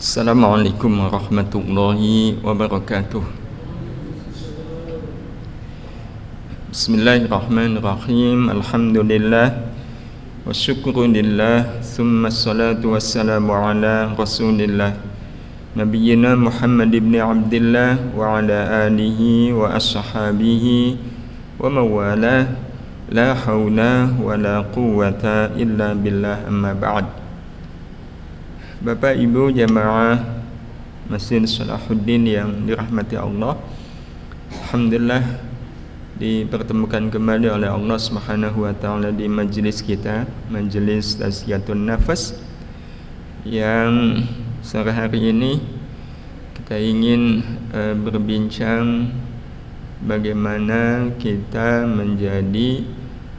Assalamualaikum warahmatullahi wabarakatuh. Bismillahirrahmanirrahim. Alhamdulillah wa syukrulillah. Thumma salatu wassalamu ala rasulillah Nabiyyina Muhammad ibn Abdillah wa ala alihi wa ashabihi wa mawalah. La hawla wa la quwwata illa billah, amma ba'd. Bapak Ibu jamaah Masjid Salahuddin yang dirahmati Allah, alhamdulillah dipertemukan kembali oleh Allah Subhanahu wa taala di majlis kita, majlis Tazkiyatun Nafas, yang sore hari ini kita ingin berbincang bagaimana kita menjadi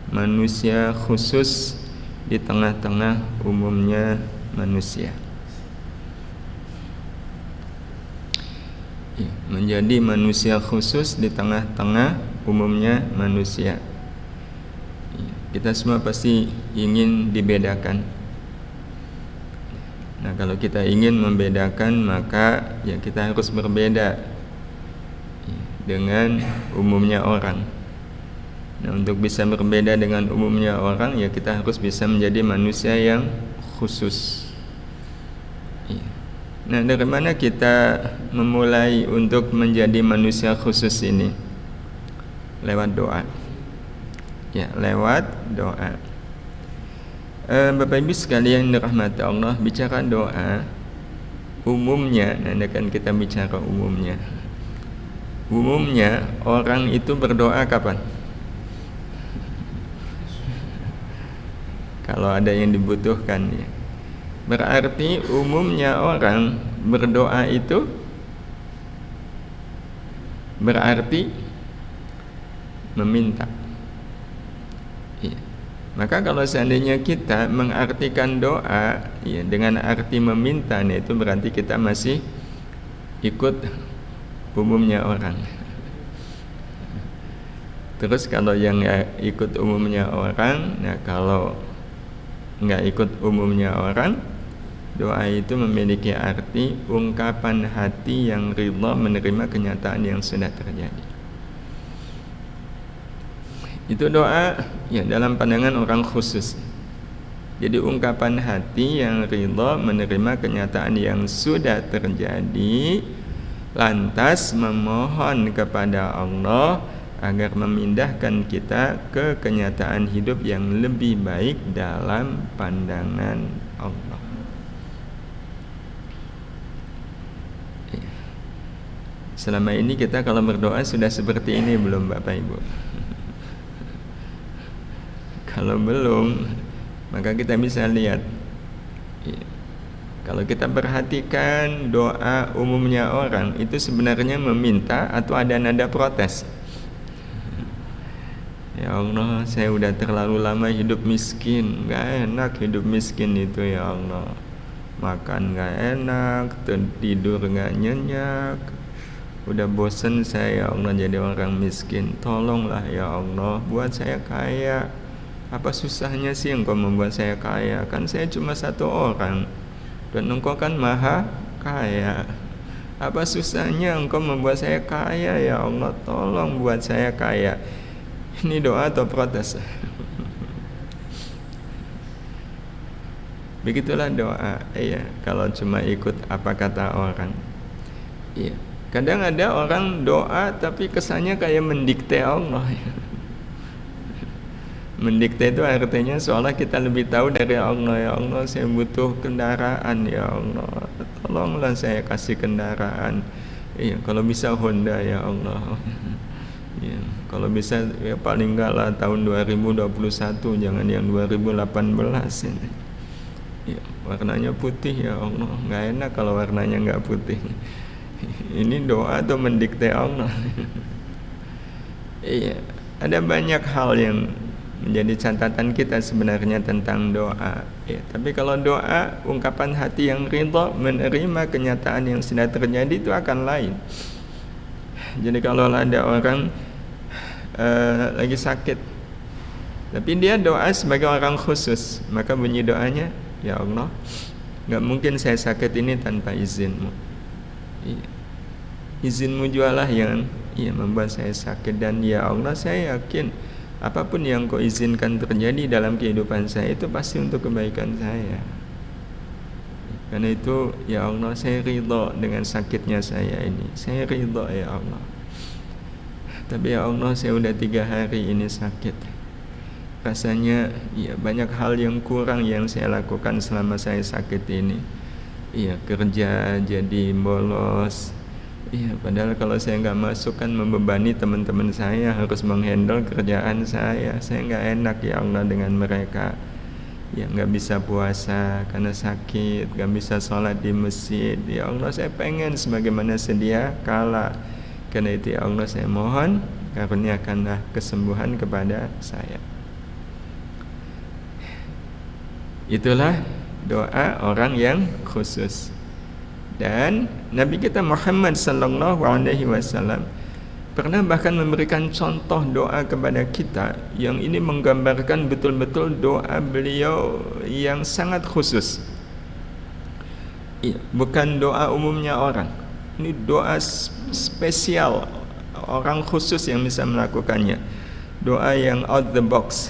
manusia khusus di tengah-tengah umumnya manusia. Menjadi manusia khusus di tengah-tengah umumnya manusia. Kita semua pasti ingin dibedakan. Nah, kalau kita ingin membedakan, maka ya kita harus berbeda dengan umumnya orang. Nah, untuk bisa berbeda dengan umumnya orang, ya kita harus bisa menjadi manusia yang khusus. Nah, dari mana kita memulai untuk menjadi manusia khusus ini? Lewat doa. Ya, lewat doa. Bapak Ibu sekalian dirahmati Allah, bicara doa umumnya, nah kan kita bicara umumnya. Umumnya orang itu berdoa kapan? Kalau ada yang dibutuhkan ya. Berarti umumnya orang berdoa itu berarti meminta. Ya. Maka kalau seandainya kita mengartikan doa ya dengan arti meminta, nah itu berarti kita masih ikut umumnya orang. Terus kalau yang nggak ikut umumnya orang, nah kalau nggak ikut umumnya orang, doa itu memiliki arti ungkapan hati yang ridha menerima kenyataan yang sudah terjadi. Itu doa ya dalam pandangan orang khusus. Jadi ungkapan hati yang ridha menerima kenyataan yang sudah terjadi, lantas memohon kepada Allah agar memindahkan kita ke kenyataan hidup yang lebih baik dalam pandangan Allah. Selama ini kita kalau berdoa sudah seperti ini belum Bapak Ibu? Kalau belum, maka kita bisa lihat. Kalau kita perhatikan doa umumnya orang itu sebenarnya meminta atau ada nada protes. Ya Allah, saya udah terlalu lama hidup miskin, gak enak hidup miskin itu ya Allah. Makan gak enak, tidur gak nyenyak. Udah bosen saya ya Allah jadi orang miskin. Tolonglah ya Allah, buat saya kaya. Apa susahnya sih Engkau membuat saya kaya? Kan saya cuma satu orang, dan Engkau kan maha kaya. Apa susahnya Engkau membuat saya kaya ya Allah? Tolong buat saya kaya. Ini doa atau protes? Begitulah doa. Iya, kalau cuma ikut apa kata orang. Iya. Kadang ada orang doa tapi kesannya kayak mendikte Allah. Mendikte itu artinya seolah kita lebih tahu dari Allah. Ya Allah, saya butuh kendaraan ya Allah, tolonglah saya kasih kendaraan. Iya, kalau bisa Honda ya Allah. Ya, kalau bisa ya paling enggak lah tahun 2021, jangan yang 2018 ini. Ya, warnanya putih ya Allah. Nggak enak kalau warnanya nggak putih. Ini doa atau mendikte Allah? Iya, ada banyak hal yang menjadi catatan kita sebenarnya tentang doa. Ya, tapi kalau doa ungkapan hati yang ridha menerima kenyataan yang sudah terjadi itu akan lain. Jadi kalau ada orang lagi sakit, tapi dia doa sebagai orang khusus, maka bunyi doanya, ya Allah, Nggak mungkin saya sakit ini tanpa izinmu. Iya. Izinmu jualah yang membuat saya sakit. Dan ya Allah, saya yakin apapun yang kau izinkan terjadi dalam kehidupan saya itu pasti untuk kebaikan saya. Karena itu ya Allah, saya ridha dengan sakitnya saya ini. Saya ridha ya Allah. Tapi ya Allah, saya udah 3 hari ini sakit. Rasanya ya banyak hal yang kurang yang saya lakukan selama saya sakit ini. Iya, kerja jadi bolos. Iya, padahal kalau saya nggak masuk kan membebani teman-teman saya, harus menghandle kerjaan saya. Saya nggak enak ya Allah dengan mereka. Ya nggak bisa puasa karena sakit, nggak bisa sholat di masjid. Ya Allah, saya pengen sebagaimana sedia kala. Karena itu ya Allah, saya mohon karuniakanlah kesembuhan kepada saya. Itulah doa orang yang khusus. Dan Nabi kita Muhammad sallallahu alaihi wasallam pernah bahkan memberikan contoh doa kepada kita yang ini menggambarkan betul-betul doa beliau yang sangat khusus. Bukan doa umumnya orang. Ini doa spesial orang khusus yang bisa melakukannya. Doa yang out the box,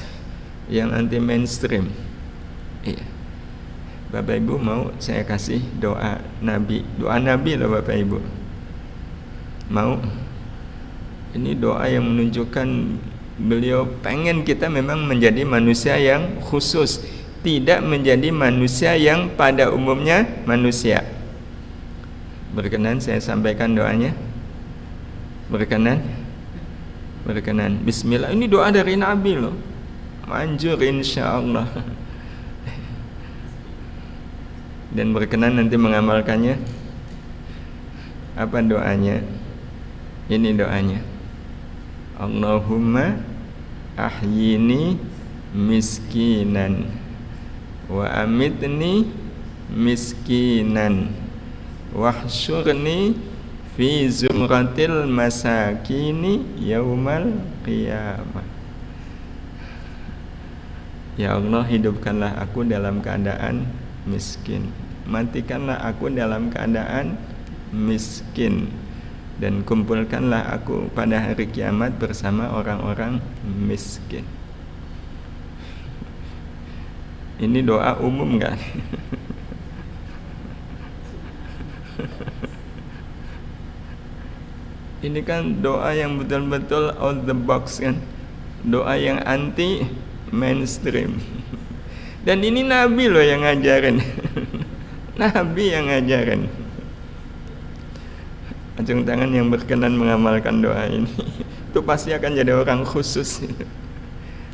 yang anti mainstream. Bapak Ibu mau saya kasih doa Nabi loh Bapak Ibu. Mau? Ini doa yang menunjukkan beliau pengen kita memang menjadi manusia yang khusus, tidak menjadi manusia yang pada umumnya manusia. Berkenan saya sampaikan doanya? Berkenan? Berkenan. Bismillah. Ini doa dari Nabi loh. Manjur insyaallah. Dan berkenan nanti mengamalkannya. Apa doanya? Ini doanya. Allahumma ahyini miskinan wa amitni miskinan wahsyurni fi zumratil masakini yaumal qiyamah. Ya Allah, hidupkanlah aku dalam keadaan miskin, matikanlah aku dalam keadaan miskin, dan kumpulkanlah aku pada hari kiamat bersama orang-orang miskin. Ini doa umum kan? Ini kan doa yang betul-betul out the box kan? Doa yang anti mainstream. Dan ini Nabi loh yang ngajarin. Nabi yang ngajarin. Acung tangan yang berkenan mengamalkan doa ini. Itu pasti akan jadi orang khusus.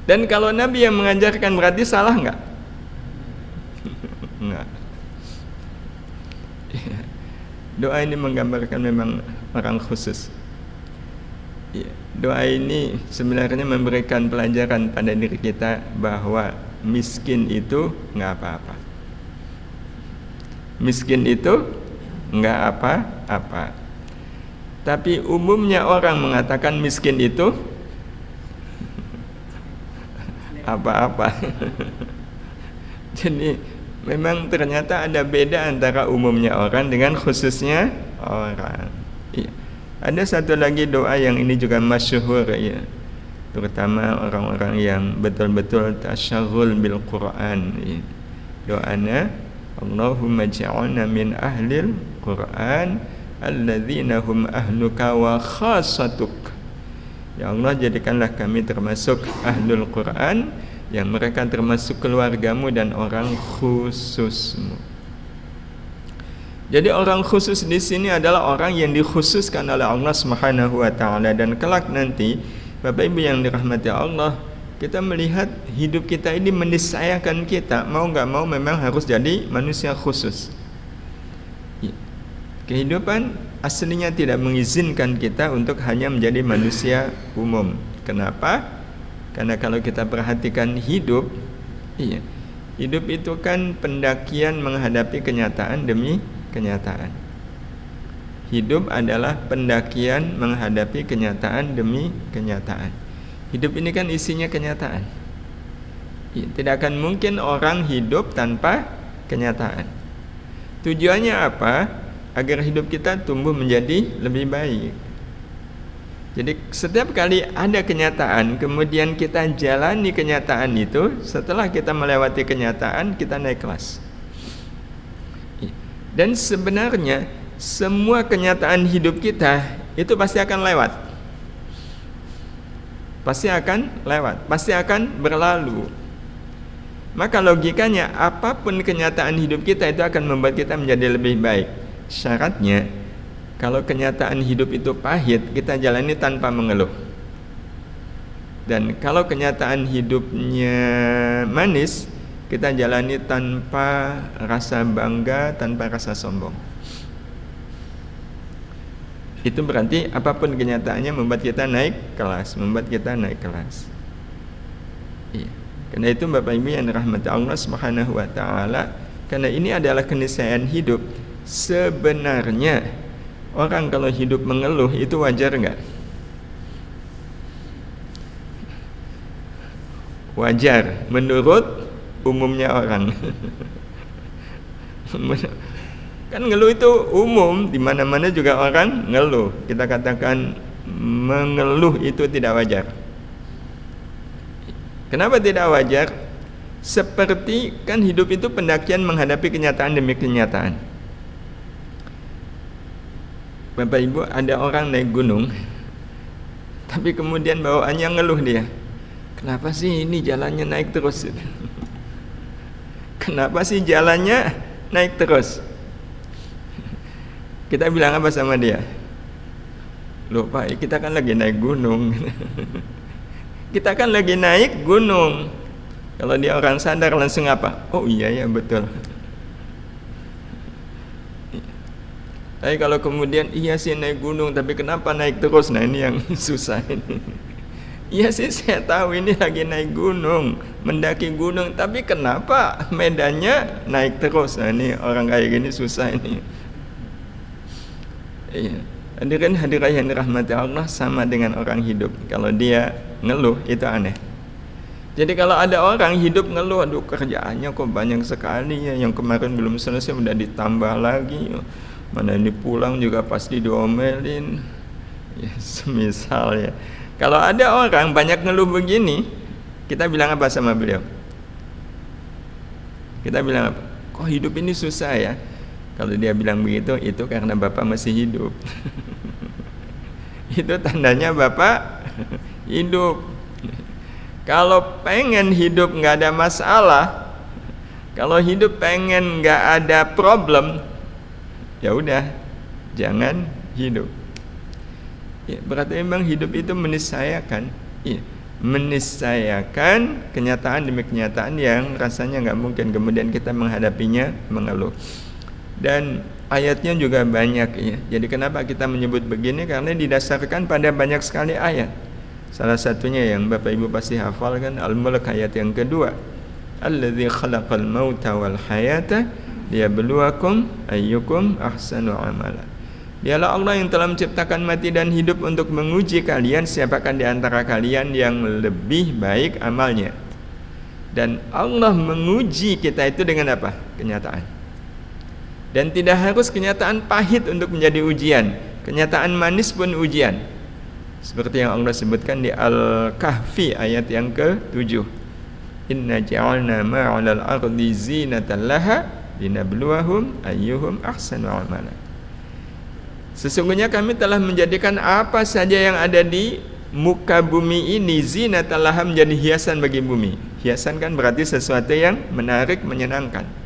Dan kalau Nabi yang mengajarkan berarti salah nggak? Nggak. Doa ini menggambarkan memang orang khusus. Doa ini sebenarnya memberikan pelajaran pada diri kita bahwa miskin itu nggak apa-apa. Miskin itu nggak apa-apa. Tapi umumnya orang mengatakan miskin itu apa-apa. Jadi memang ternyata ada beda antara umumnya orang dengan khususnya orang. Ada satu lagi doa yang ini juga masyhur ya, terutama orang-orang yang betul-betul tasyaghul bil Quran. Doanya Allahumma ja'alna min ahlil Quran alladzina hum ahluka wa khassatuk. Ya Allah, jadikanlah kami termasuk ahlul Quran yang mereka termasuk keluargamu dan orang khususmu. Jadi orang khusus di sini adalah orang yang dikhususkan oleh Allah Subhanahu wa taala, dan kelak nanti Bapak Ibu yang dirahmati Allah, kita melihat hidup kita ini meniscayakan kita mau nggak mau memang harus jadi manusia khusus. Kehidupan aslinya tidak mengizinkan kita untuk hanya menjadi manusia umum. Kenapa? Karena kalau kita perhatikan hidup, hidup itu kan pendakian menghadapi kenyataan demi kenyataan. Hidup adalah pendakian menghadapi kenyataan demi kenyataan. Hidup ini kan isinya kenyataan. Tidak akan mungkin orang hidup tanpa kenyataan. Tujuannya apa? Agar hidup kita tumbuh menjadi lebih baik. Jadi setiap kali ada kenyataan, kemudian kita jalani kenyataan itu, setelah kita melewati kenyataan, kita naik kelas. Dan sebenarnya semua kenyataan hidup kita itu pasti akan lewat. Pasti akan lewat, pasti akan berlalu. Maka logikanya apapun kenyataan hidup kita itu akan membuat kita menjadi lebih baik. Syaratnya kalau kenyataan hidup itu pahit, kita jalani tanpa mengeluh. Dan kalau kenyataan hidupnya manis, kita jalani tanpa rasa bangga, tanpa rasa sombong. Itu berarti apapun kenyataannya membuat kita naik kelas, membuat kita naik kelas. Iya. Karena itu Bapak Ibu yang dirahmati Allah Subhanahu wa taala, karena ini adalah keniscayaan hidup. Sebenarnya orang kalau hidup mengeluh itu wajar enggak? Wajar menurut umumnya orang. Kan ngeluh itu umum, di mana-mana juga orang ngeluh. Kita katakan mengeluh itu tidak wajar. Kenapa tidak wajar? Seperti kan hidup itu pendakian menghadapi kenyataan demi kenyataan. Bapak Ibu, ada orang naik gunung, tapi kemudian bawaannya ngeluh dia. Kenapa sih ini jalannya naik terus? Kenapa sih jalannya naik terus? Kita bilang apa sama dia? Loh Pak, kita kan lagi naik gunung. Kita kan lagi naik gunung. Kalau dia orang sadar langsung apa? Oh iya ya betul. Tapi kalau kemudian iya sih naik gunung, tapi kenapa naik terus? Nah ini yang susah ini. Iya sih saya tahu ini lagi naik gunung, mendaki gunung, tapi kenapa medannya naik terus? Nah ini orang kayak gini susah ini. Iya. Hadirin hadirat yang dirahmati Allah, sama dengan orang hidup. Kalau dia ngeluh itu aneh. Jadi kalau ada orang hidup ngeluh, aduh kerjaannya kok banyak sekali ya, yang kemarin belum selesai udah ditambah lagi. Mana ini pulang juga pasti diomelin. Ya semisal ya. Kalau ada orang banyak ngeluh begini, kita bilang apa sama beliau? Kita bilang apa? Kok hidup ini susah ya? Kalau dia bilang begitu, itu karena Bapak masih hidup. Itu tandanya Bapak hidup. Kalau pengen hidup nggak ada masalah, kalau hidup pengen nggak ada problem, ya udah, jangan hidup. Ya, berarti memang hidup itu meniscayakan, ya, meniscayakan kenyataan demi kenyataan yang rasanya nggak mungkin kemudian kita menghadapinya mengeluh. Dan ayatnya juga banyak ya. Jadi kenapa kita menyebut begini? Karena didasarkan pada banyak sekali ayat. Salah satunya yang Bapak Ibu pasti hafal kan, Al-Mulk ayat yang kedua. Alladzi khalaqal mauta wal hayata liyabluwakum ayyukum ahsanu amala. Dialah Allah yang telah menciptakan mati dan hidup untuk menguji kalian siapakah di antara kalian yang lebih baik amalnya. Dan Allah menguji kita itu dengan apa? Kenyataan. Dan tidak harus kenyataan pahit untuk menjadi ujian. Kenyataan manis pun ujian. Seperti yang Allah sebutkan di Al-Kahfi ayat yang ke-7. Inna ja'alna ma'alal ardi zinatan laha linabluwahum ayyuhum ahsanu amala. Sesungguhnya kami telah menjadikan apa saja yang ada di muka bumi ini zinatan laha, menjadi hiasan bagi bumi. Hiasan kan berarti sesuatu yang menarik, menyenangkan.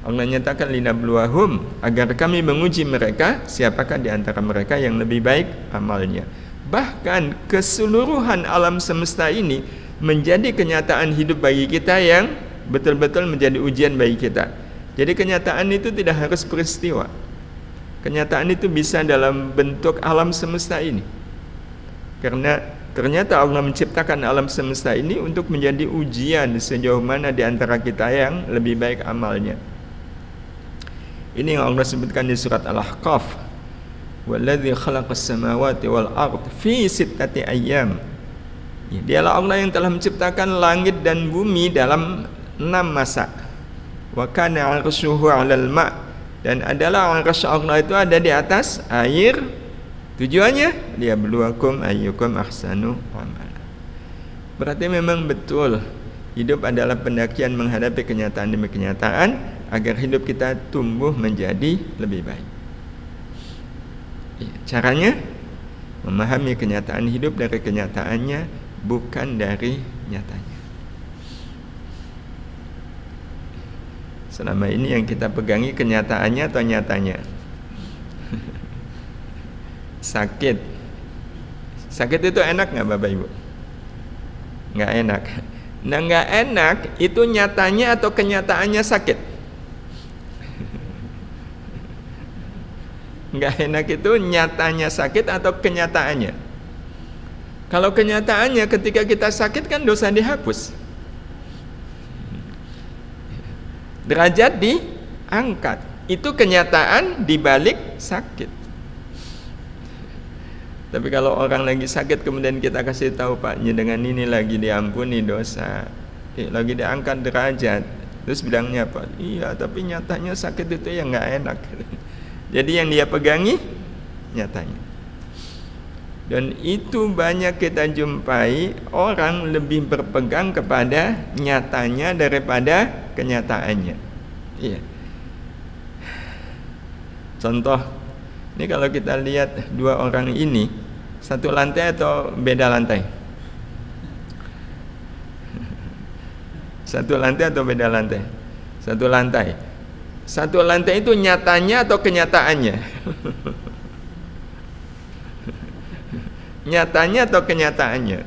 Allah nyatakan linabluwahum, agar kami menguji mereka siapakah di antara mereka yang lebih baik amalnya. Bahkan keseluruhan alam semesta ini menjadi kenyataan hidup bagi kita yang betul-betul menjadi ujian bagi kita. Jadi kenyataan itu tidak harus peristiwa. Kenyataan itu bisa dalam bentuk alam semesta ini. Karena ternyata Allah menciptakan alam semesta ini untuk menjadi ujian sejauh mana di antara kita yang lebih baik amalnya. Ini yang Allah sebutkan di surat Al-Ahqaf. Walladzi khalaqas samawati wal ard fi sittati ayyam. Dialah Allah yang telah menciptakan langit dan bumi dalam 6 masa. Wa kana 'arshuhu 'alal ma', dan adalah arsy Allah itu ada di atas air. Tujuannya liyabluwakum ayyukum ahsanu amala. Berarti memang betul hidup adalah pendakian menghadapi kenyataan demi kenyataan agar hidup kita tumbuh menjadi lebih baik. Caranya memahami kenyataan hidup dari kenyataannya, bukan dari nyatanya. Selama ini yang kita pegangi kenyataannya atau nyatanya? Sakit itu enak nggak Bapak Ibu? Nggak enak. Nah, nggak enak itu nyatanya atau kenyataannya sakit? Nggak enak itu nyatanya sakit atau kenyataannya? Kalau kenyataannya ketika kita sakit kan dosa dihapus, derajat diangkat. Itu kenyataan dibalik sakit. Tapi kalau orang lagi sakit kemudian kita kasih tahu, Pak, dengan ini lagi diampuni dosa, lagi diangkat derajat, terus bilangnya apa? Iya, tapi nyatanya sakit itu yang nggak enak. Jadi yang dia pegangi nyatanya. Dan itu banyak kita jumpai orang lebih berpegang kepada nyatanya daripada kenyataannya. Iya. Contoh, ini kalau kita lihat dua orang ini, satu lantai atau beda lantai? Satu lantai atau beda lantai? Satu lantai. Satu lantai itu nyatanya atau kenyataannya? Nyatanya atau kenyataannya?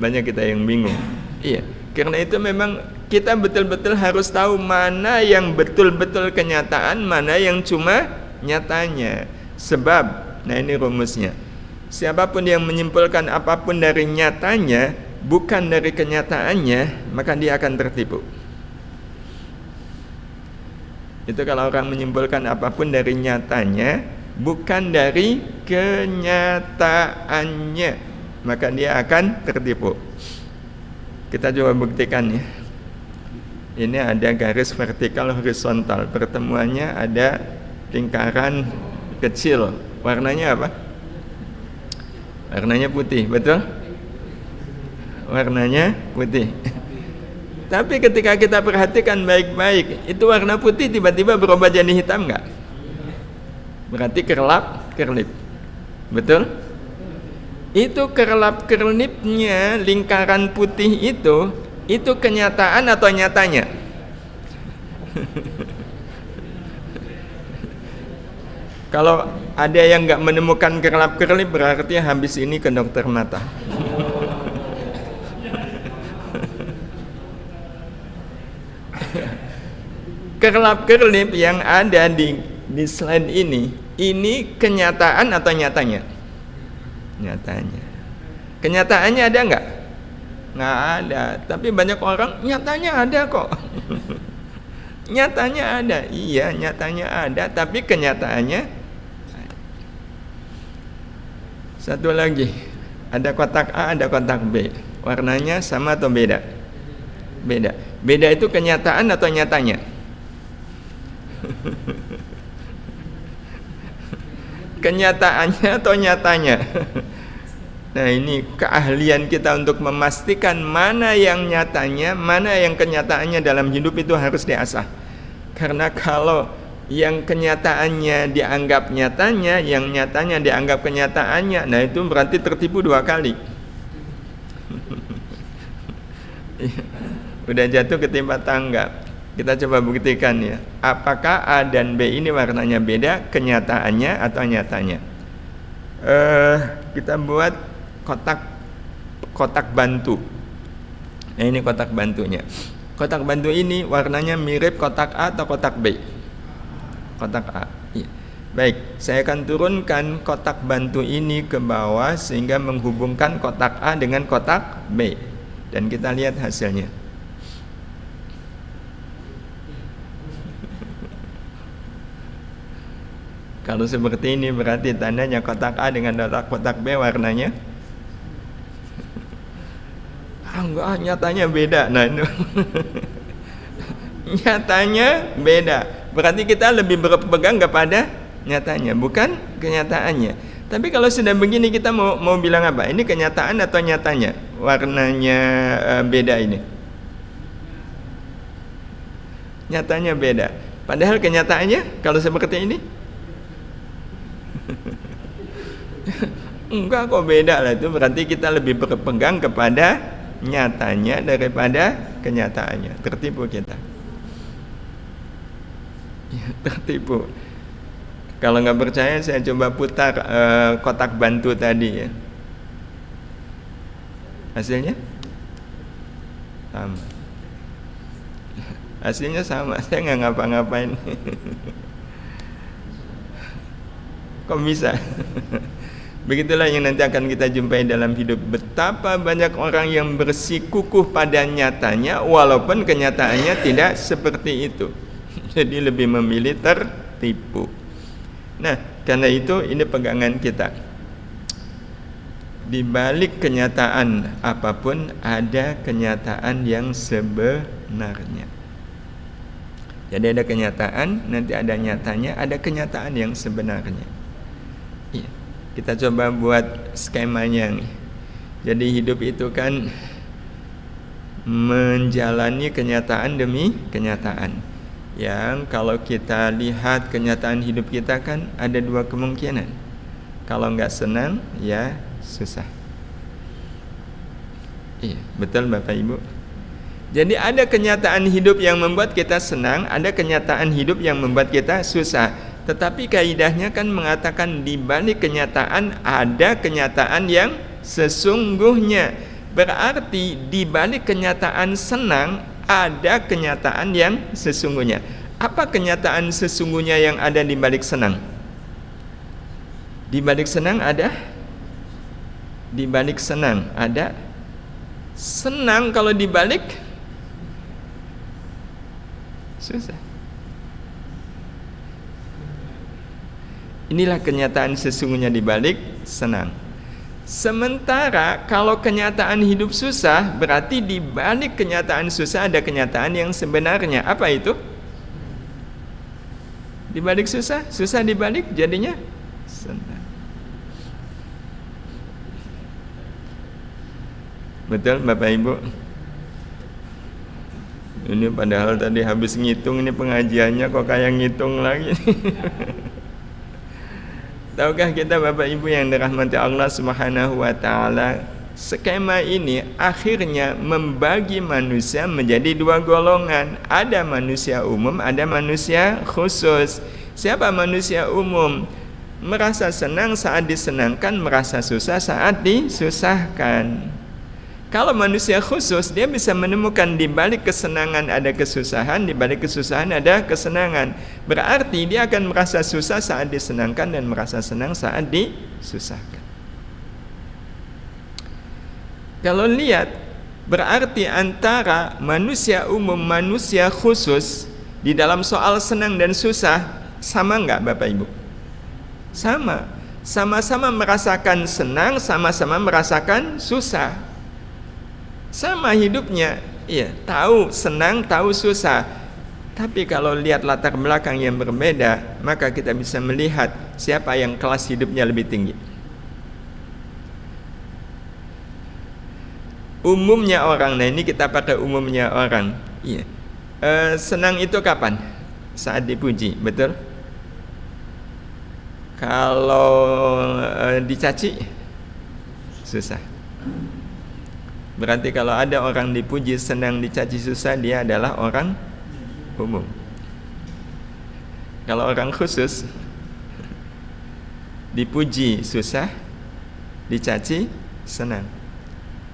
Banyak kita yang bingung. Iya, karena itu memang kita betul-betul harus tahu mana yang betul-betul kenyataan, mana yang cuma nyatanya. Sebab, nah ini rumusnya, siapapun yang menyimpulkan apapun dari nyatanya bukan dari kenyataannya, maka dia akan tertipu. Itu kalau orang menyimpulkan apapun dari nyatanya bukan dari kenyataannya, maka dia akan tertipu. Kita coba buktikan ya. Ini ada garis vertikal horizontal, pertemuannya ada lingkaran kecil. Warnanya apa? Warnanya putih, betul? Warnanya putih. Tapi ketika kita perhatikan baik-baik, itu warna putih tiba-tiba berubah jadi hitam enggak? Berarti kerlap-kerlip. Betul? Itu kerlap-kerlipnya lingkaran putih itu kenyataan atau nyatanya? Kalau ada yang nggak menemukan kerlap-kerlip, berarti habis ini ke dokter mata. Kerlap-kerlip yang ada di slide ini kenyataan atau nyatanya? Nyatanya. Kenyataannya ada nggak? Nggak ada. Tapi banyak orang nyatanya ada kok. Nyatanya ada. Iya, nyatanya ada. Tapi kenyataannya ada. Satu lagi, ada kotak A, ada kotak B. Warnanya sama atau beda? Beda. Beda itu kenyataan atau nyatanya? Kenyataannya atau nyatanya? Nah, ini keahlian kita untuk memastikan mana yang nyatanya, mana yang kenyataannya dalam hidup itu harus diasah. Karena kalau yang kenyataannya dianggap nyatanya, yang nyatanya dianggap kenyataannya, nah itu berarti tertipu dua kali. Udah jatuh ketimpa tangga. Kita coba buktikan ya. Apakah A dan B ini warnanya beda, kenyataannya atau nyatanya? Kita buat kotak bantu. Nah, ini kotak bantunya. Kotak bantu ini warnanya mirip kotak A atau kotak B? Kotak A. Iya. Baik, saya akan turunkan kotak bantu ini ke bawah sehingga menghubungkan kotak A dengan kotak B. Dan kita lihat hasilnya. Kalau seperti ini berarti tandanya kotak A dengan kotak B warnanya enggak, nyatanya beda. Nah, itu nyatanya beda. Berarti kita lebih berpegang kepada nyatanya, bukan kenyataannya. Tapi kalau sudah begini kita mau bilang apa? Ini kenyataan atau nyatanya? Warnanya beda ini. Nyatanya beda. Padahal kenyataannya kalau seperti ini enggak kok, beda lah. Itu berarti kita lebih berpegang kepada nyatanya daripada kenyataannya. Tertipu kita. Ya, tertipu. Kalau nggak percaya saya coba putar kotak bantu tadi ya. Hasilnya sama. Hasilnya sama. Saya nggak ngapa-ngapain. Kok bisa? Begitulah yang nanti akan kita jumpai dalam hidup. Betapa banyak orang yang bersikukuh pada nyatanya walaupun kenyataannya tidak seperti itu. Jadi lebih memilih tertipu. Nah, karena itu ini pegangan kita. Di balik kenyataan apapun ada kenyataan yang sebenarnya. Jadi ada kenyataan, nanti ada nyatanya, ada kenyataan yang sebenarnya. Iya. Kita coba buat skemanya nih. Jadi hidup itu kan menjalani kenyataan demi kenyataan. Yang kalau kita lihat kenyataan hidup kita kan ada dua kemungkinan. Kalau nggak senang, ya susah. Iya, betul Bapak Ibu. Jadi ada kenyataan hidup yang membuat kita senang, ada kenyataan hidup yang membuat kita susah. Tetapi kaidahnya kan mengatakan di balik kenyataan ada kenyataan yang sesungguhnya. Berarti di balik kenyataan senang ada kenyataan yang sesungguhnya. Apa kenyataan sesungguhnya yang ada di balik senang? Di balik senang ada? Di balik senang ada? Senang kalau dibalik susah. Inilah kenyataan sesungguhnya di balik senang. Sementara kalau kenyataan hidup susah, berarti di balik kenyataan susah ada kenyataan yang sebenarnya. Apa itu? Di balik susah, susah dibalik jadinya senang. Betul Bapak Ibu? Ini padahal tadi habis ngitung, ini pengajiannya kok kayak ngitung lagi. Tahukah kita Bapak Ibu yang dirahmati Allah Subhanahu wa taala, skema ini akhirnya membagi manusia menjadi dua golongan. Ada manusia umum, ada manusia khusus. Siapa manusia umum? Merasa senang saat disenangkan, merasa susah saat disusahkan. Kalau manusia khusus, dia bisa menemukan di balik kesenangan ada kesusahan, di balik kesusahan ada kesenangan. Berarti dia akan merasa susah saat disenangkan dan merasa senang saat disusahkan. Kalau lihat, berarti antara manusia umum, manusia khusus di dalam soal senang dan susah sama enggak Bapak Ibu? Sama. Sama-sama merasakan senang, sama-sama merasakan susah. Sama hidupnya, iya, tahu senang, tahu susah. Tapi kalau lihat latar belakang yang berbeda, maka kita bisa melihat siapa yang kelas hidupnya lebih tinggi. Umumnya orang, nah ini kita pakai umumnya orang. Iya. Senang itu kapan? Saat dipuji, betul? Kalau dicaci, susah. Berarti kalau ada orang dipuji senang, dicaci susah, dia adalah orang umum. Kalau orang khusus dipuji susah, dicaci senang.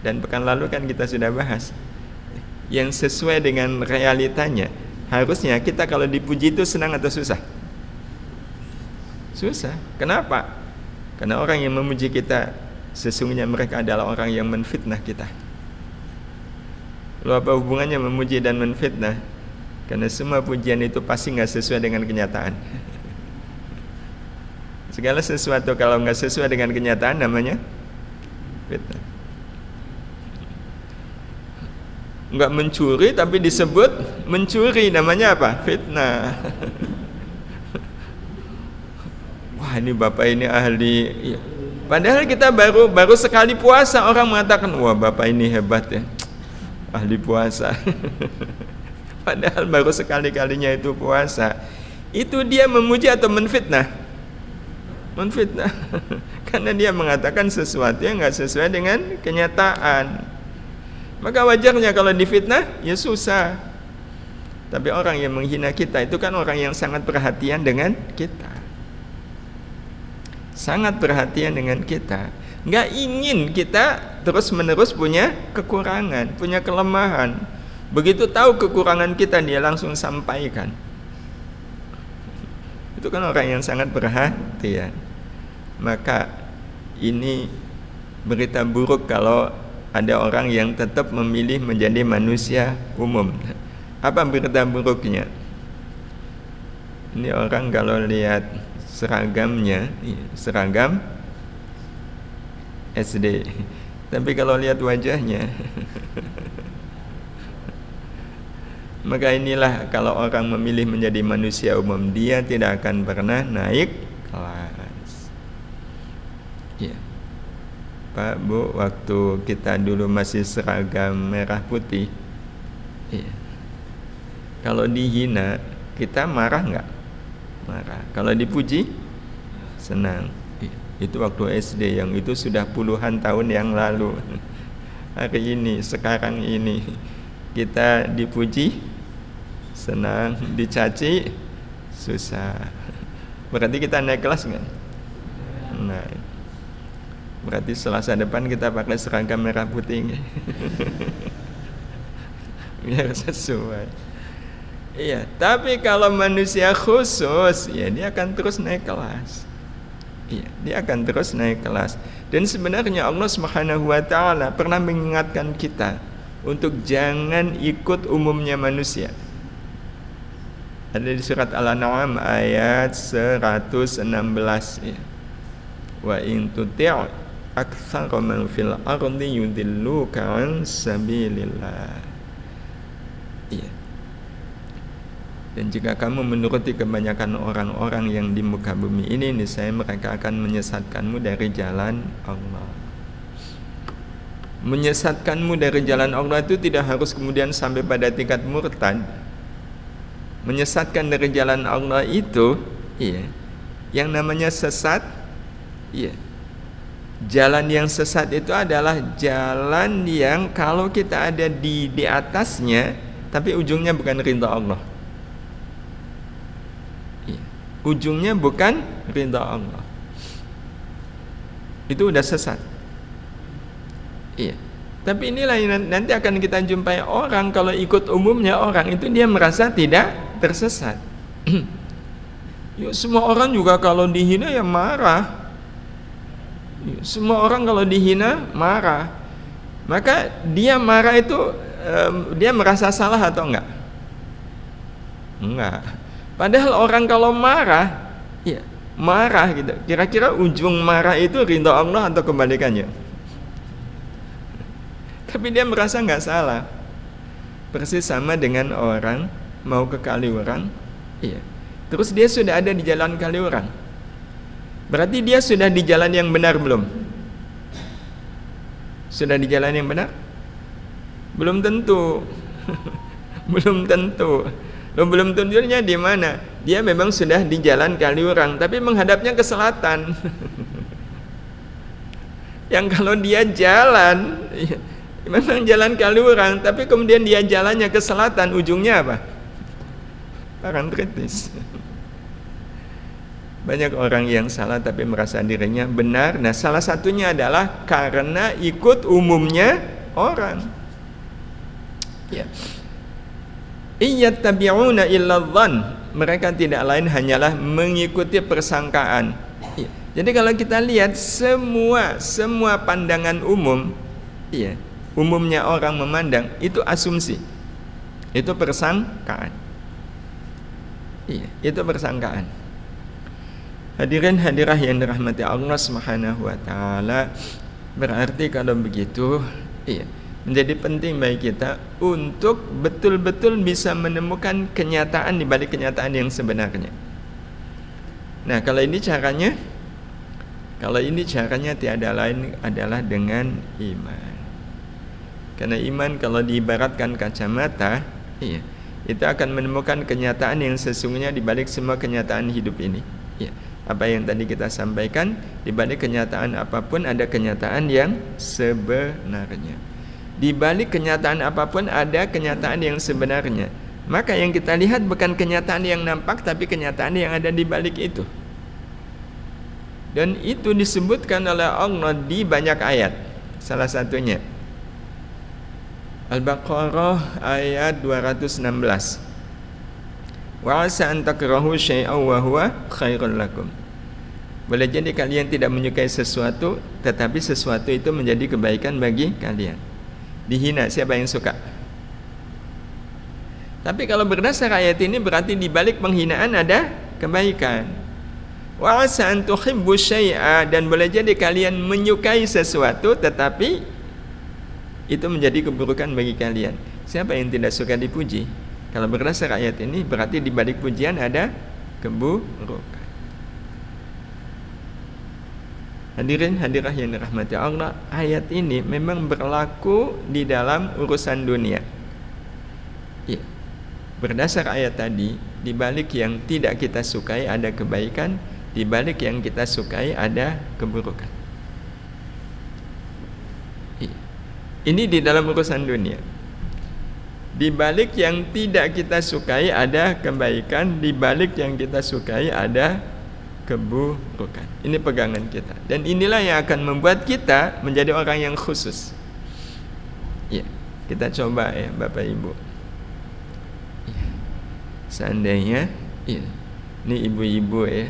Dan pekan lalu kan kita sudah bahas yang sesuai dengan realitanya. Harusnya kita kalau dipuji itu senang atau susah? Susah. Kenapa? Karena orang yang memuji kita sesungguhnya mereka adalah orang yang menfitnah kita. Lalu apa hubungannya memuji dan menfitnah? Karena semua pujian itu pasti nggak sesuai dengan kenyataan. Segala sesuatu kalau nggak sesuai dengan kenyataan namanya fitnah. Enggak mencuri tapi disebut mencuri, namanya apa? Fitnah. Wah, ini bapak ini ahli. Ya. Padahal kita baru sekali puasa, orang mengatakan, wah bapak ini hebat ya, ahli puasa. Padahal baru sekali-kalinya itu puasa. Itu dia memuji atau menfitnah? Menfitnah. Karena dia mengatakan sesuatu yang nggak sesuai dengan kenyataan. Maka wajarnya kalau difitnah, ya susah. Tapi orang yang menghina kita itu kan orang yang sangat perhatian dengan kita. Sangat perhatian dengan kita, nggak ingin kita terus-menerus punya kekurangan, punya kelemahan. Begitu tahu kekurangan kita, dia langsung sampaikan. Itu kan orang yang sangat perhatian. Maka ini berita buruk kalau ada orang yang tetap memilih menjadi manusia umum. Apa berita buruknya? Ini orang kalau lihat seragamnya, seragam SD, tapi kalau lihat wajahnya, maka inilah kalau orang memilih menjadi manusia umum, dia tidak akan pernah naik kelas. Ya, Pak Bu, waktu kita dulu masih seragam merah putih, ya, kalau dihina kita marah nggak? Marah. Kalau dipuji, senang. Itu waktu SD, yang itu sudah puluhan tahun yang lalu. Hari ini, sekarang ini, kita dipuji, senang. Dicaci, susah. Berarti kita naik kelas nggak? Naik. Berarti Selasa depan kita pakai seragam merah putih. Biar sesuai. Iya, tapi kalau manusia khusus, ya dia akan terus naik kelas. Iya, dia akan terus naik kelas. Dan sebenarnya Allah Subhanahu wa taala pernah mengingatkan kita untuk jangan ikut umumnya manusia. Ada di surat Al-An'am ayat 116 ya. Wa in tuti' aktsara man fil ardi yudilluka an sabilillah. Iya. Dan jika kamu menuruti kebanyakan orang-orang yang di muka bumi ini, niscaya mereka akan menyesatkanmu dari jalan Allah. Menyesatkanmu dari jalan Allah itu tidak harus kemudian sampai pada tingkat murtad. Menyesatkan dari jalan Allah itu, iya, yang namanya sesat, iya. Jalan yang sesat itu adalah jalan yang kalau kita ada di atasnya, tapi ujungnya bukan ridha Allah. Ujungnya bukan ridha Allah, itu udah sesat. Iya. Tapi inilah yang nanti akan kita jumpai orang kalau ikut umumnya orang itu dia merasa tidak tersesat. Ya, semua orang juga kalau dihina ya marah. Ya, semua orang kalau dihina marah. Maka dia marah itu dia merasa salah atau enggak? Enggak. Padahal orang kalau marah, ya marah gitu. Kira-kira ujung marah itu ridha Allah atau kebalikannya? Tapi dia merasa nggak salah. Persis sama dengan orang mau ke Kaliurang, iya. Terus dia sudah ada di jalan Kaliurang. Berarti dia sudah di jalan yang benar belum? Sudah di jalan yang benar? Belum tentu. Belum tentu. Belum tentunya di mana? Dia memang sudah di jalan Kaliurang, tapi menghadapnya ke selatan. Yang kalau dia jalan, memang jalan Kaliurang, tapi kemudian dia jalannya ke selatan, ujungnya apa? Parantritis. Banyak orang yang salah tapi merasa dirinya benar. Nah, salah satunya adalah karena ikut umumnya orang. Ya. Iyattabi'una illa dhann, mereka tidak lain hanyalah mengikuti persangkaan. Ya. Jadi kalau kita lihat semua pandangan umum, iya, umumnya orang memandang itu asumsi, itu persangkaan. Iya, itu persangkaan. Hadirin hadirah yang dirahmati Allah Subhanahu wa taala, berarti kalau begitu, iya, menjadi penting bagi kita untuk betul-betul bisa menemukan kenyataan di balik kenyataan yang sebenarnya. Nah, kalau ini caranya tiada lain adalah dengan iman. Karena iman kalau diibaratkan kacamata, itu akan menemukan kenyataan yang sesungguhnya di balik semua kenyataan hidup ini. Apa yang tadi kita sampaikan, di balik kenyataan apapun ada kenyataan yang sebenarnya. Di balik kenyataan apapun ada kenyataan yang sebenarnya. Maka yang kita lihat bukan kenyataan yang nampak, tapi kenyataan yang ada di balik itu. Dan itu disebutkan oleh Allah di banyak ayat. Salah satunya Al-Baqarah ayat 216. Wa asa an takrahu syai'an wa huwa khairul lakum. Boleh jadi kalian tidak menyukai sesuatu, tetapi sesuatu itu menjadi kebaikan bagi kalian. Dihina, siapa yang suka? Tapi kalau berdasar ayat ini berarti di balik penghinaan ada kebaikan. Wa asa an tuhibbu syai'a, dan boleh jadi kalian menyukai sesuatu tetapi itu menjadi keburukan bagi kalian. Siapa yang tidak suka dipuji? Kalau berdasar ayat ini berarti di balik pujian ada keburukan. Hadirin hadirah yang dirahmati Allah, ayat ini memang berlaku di dalam urusan dunia. Berdasar ayat tadi, di balik yang tidak kita sukai ada kebaikan, di balik yang kita sukai ada keburukan. Ini di dalam urusan dunia. Di balik yang tidak kita sukai ada kebaikan, di balik yang kita sukai ada keburukan. Ini pegangan kita. Dan inilah yang akan membuat kita menjadi orang yang khusus. Kita coba ya Bapak Ibu. Seandainya ini ibu-ibu ya,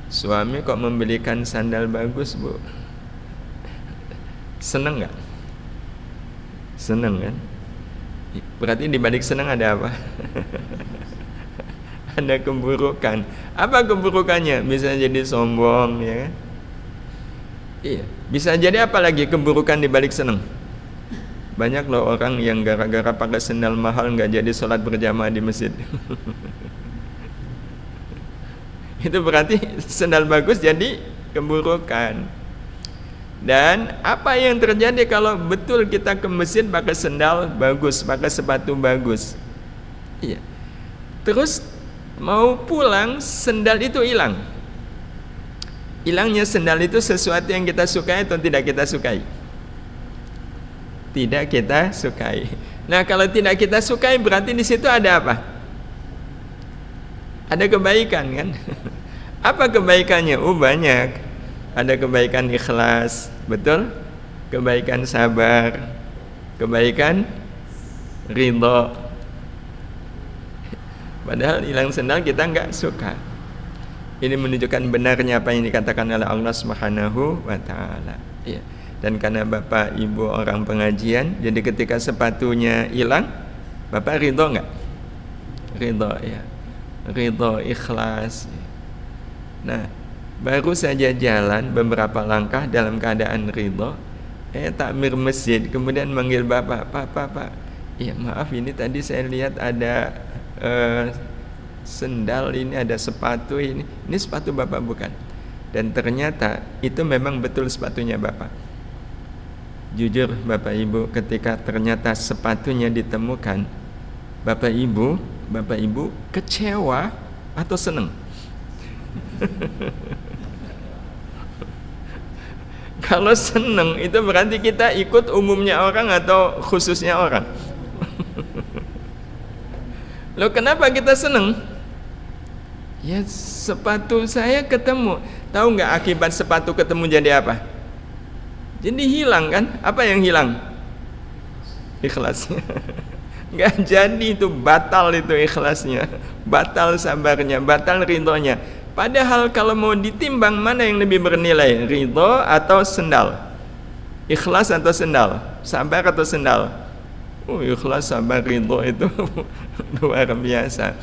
suami kok membelikan sandal bagus, Bu, seneng gak? Seneng kan? Berarti di balik seneng ada apa? Ada keburukan. Apa keburukannya? Bisa jadi sombong, ya kan? Bisa jadi apa lagi keburukan di balik seneng? Banyak loh orang yang gara-gara pakai sandal mahal nggak jadi sholat berjamaah di masjid. Itu berarti sandal bagus jadi keburukan. Dan apa yang terjadi kalau betul kita ke masjid pakai sandal bagus, pakai sepatu bagus? Terus mau pulang sandal itu hilang. Hilangnya sandal itu sesuatu yang kita sukai atau tidak kita sukai? Tidak kita sukai. Nah, kalau tidak kita sukai berarti di situ ada apa? Ada kebaikan kan? Apa kebaikannya? Banyak. Ada kebaikan ikhlas, betul? Kebaikan sabar, kebaikan ridho. Padahal hilang sandal kita enggak suka. Ini menunjukkan benarnya apa yang dikatakan oleh Allah Subhanahu wa taala. Dan karena Bapak Ibu orang pengajian, jadi ketika sepatunya hilang, Bapak ridho enggak? Ridho ya. Ridho, ikhlas. Nah, baru saja jalan beberapa langkah dalam keadaan ridho, takmir masjid, kemudian manggil Bapak, Pak, maaf ini tadi saya lihat ada sendal ini, ada sepatu ini sepatu Bapak bukan? Dan ternyata itu memang betul sepatunya Bapak. Jujur Bapak Ibu, ketika ternyata sepatunya ditemukan, Bapak Ibu kecewa atau senang? Kalau senang itu berarti kita ikut umumnya orang atau khususnya orang? Loh, kenapa kita senang? Ya, sepatu saya ketemu. Tahu nggak akibat sepatu ketemu jadi apa? Jadi hilang kan? Apa yang hilang? Ikhlasnya. Nggak jadi, itu batal, itu ikhlasnya, batal sabarnya, batal ridhonya. Padahal kalau mau ditimbang mana yang lebih bernilai, ridho atau sendal? Ikhlas atau sendal? Sabar atau sendal? Ikhlas, sabar, ridho itu luar biasa.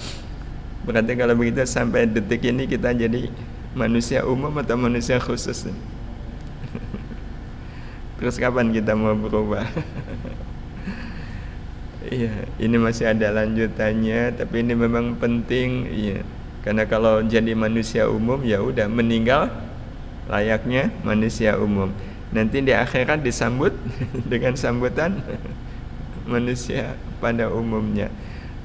Berarti kalau begitu sampai detik ini kita jadi manusia umum atau manusia khusus? Terus kapan kita mau berubah? Iya, ini masih ada lanjutannya, tapi ini memang penting, iya. Karena kalau jadi manusia umum ya udah meninggal layaknya manusia umum. Nanti di akhirat disambut dengan sambutan manusia pada umumnya.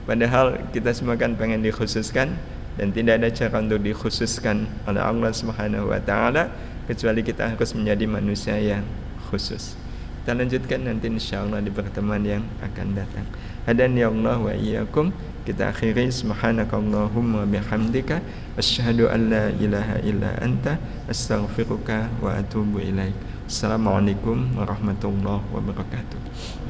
Padahal kita semua kan pengen dikhususkan, dan tidak ada cara untuk dikhususkan oleh Allah Subhanahu wa taala kecuali kita harus menjadi manusia yang khusus. Kita lanjutkan nanti insyaallah di pertemuan yang akan datang. Hadani Allah wa iyyakum. Kita akhiri subhanakallahumma bihamdika asyhadu an la ilaha illa anta astaghfiruka wa atubu ilaik. Assalamualaikum warahmatullahi wabarakatuh.